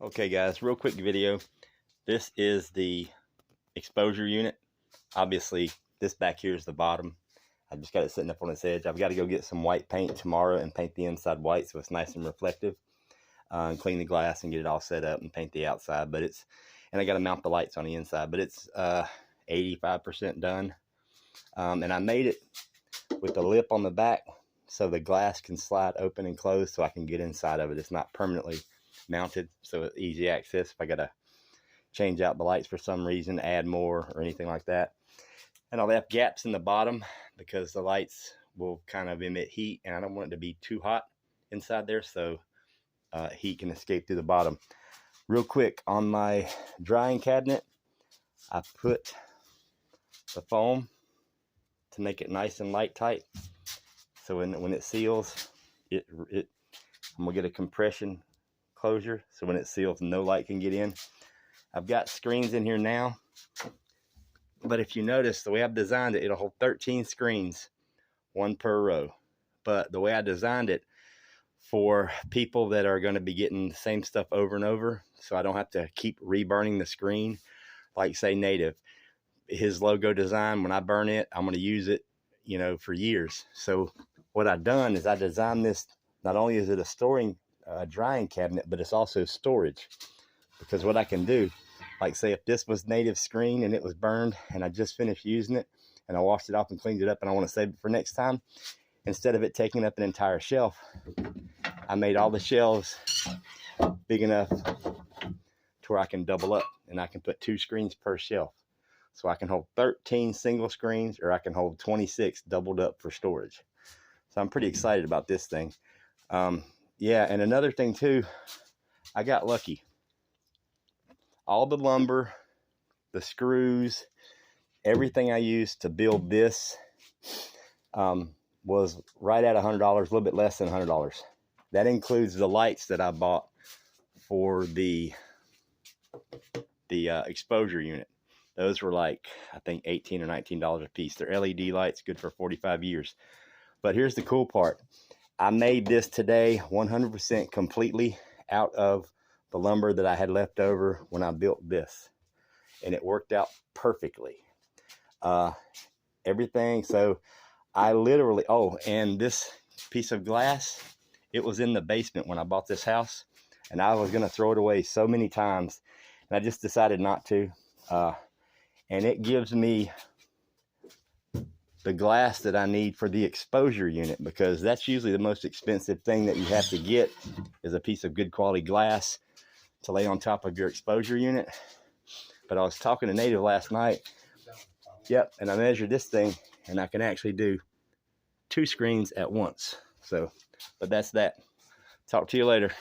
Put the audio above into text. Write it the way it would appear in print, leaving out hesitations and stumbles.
Okay guys, real quick video. This is the exposure unit. Obviously this back here is the bottom. I just got it sitting up on its edge. I've got to go get some white paint tomorrow and paint the inside white so it's nice and reflective, and clean the glass and get it all set up and paint the outside. But it's, and I got to mount the lights on the inside, but it's 85% done. And I made it with the lip on the back so the glass can slide open and close so I can get inside of it. It's not permanently mounted, so it's easy access if I gotta change out the lights for some reason, add more or anything like that. And I left gaps in the bottom because the lights will kind of emit heat and I don't want it to be too hot inside there, so heat can escape through the bottom. Real quick, on my drying cabinet I put the foam to make it nice and light tight, so when it seals I'm gonna get a compression closure, so when it seals no light can get in. I've got screens in here now, but if you notice the way I've designed it, it'll hold 13 screens, one per row. But the way I designed it for people that are going to be getting the same stuff over and over, so I don't have to keep reburning the screen, like say Native, his logo design, when I burn it I'm going to use it, you know, for years. So what I've done is I designed this, not only is it a drying cabinet, but it's also storage, because what I can do, like say if this was Native screen and it was burned and I just finished using it and I washed it off and cleaned it up and I want to save it for next time, instead of it taking up an entire shelf, I made all the shelves big enough to where I can double up and I can put 2 screens per shelf. So I can hold 13 single screens, or I can hold 26 doubled up for storage. So I'm pretty excited about this thing. Yeah, and another thing too, I got lucky. All the lumber, the screws, everything I used to build this was right at $100, a little bit less than $100. That includes the lights that I bought for the exposure unit. Those were like, I think $18 or $19 a piece. They're LED lights, good for 45 years. But here's the cool part. I made this today 100% completely out of the lumber that I had left over when I built this. And it worked out perfectly. Everything, so I literally, oh, and this piece of glass, it was in the basement when I bought this house. And I was gonna throw it away so many times. And I just decided not to. And it gives me the glass that I need for the exposure unit, because that's usually the most expensive thing that you have to get, is a piece of good quality glass to lay on top of your exposure unit. But I was talking to Native last night. Yep, and I measured this thing and I can actually do 2 screens at once. So, but that's that. Talk to you later.